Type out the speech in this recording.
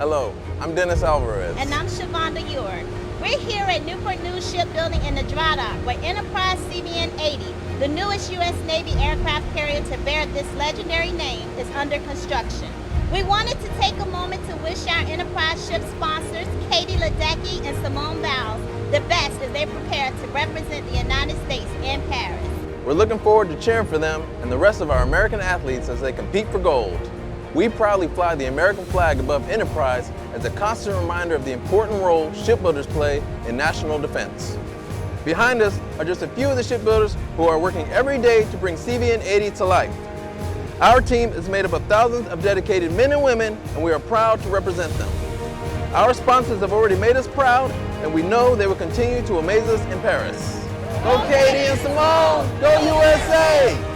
Hello, I'm Dennis Alvarez. And I'm Shavonda Ewart. We're here at Newport News Shipbuilding in Nevada, where Enterprise CVN 80, the newest U.S. Navy aircraft carrier to bear this legendary name, is under construction. We wanted to take a moment to wish our Enterprise ship sponsors, Katie Ledecky and Simone Biles, the best as they prepare to represent the United States in Paris. We're looking forward to cheering for them and the rest of our American athletes as they compete for gold. We proudly fly the American flag above Enterprise as a constant reminder of the important role shipbuilders play in national defense. Behind us are just a few of the shipbuilders who are working every day to bring CVN 80 to life. Our team is made up of thousands of dedicated men and women, and we are proud to represent them. Our sponsors have already made us proud, and we know they will continue to amaze us in Paris. Go Katie and Simone! Go USA!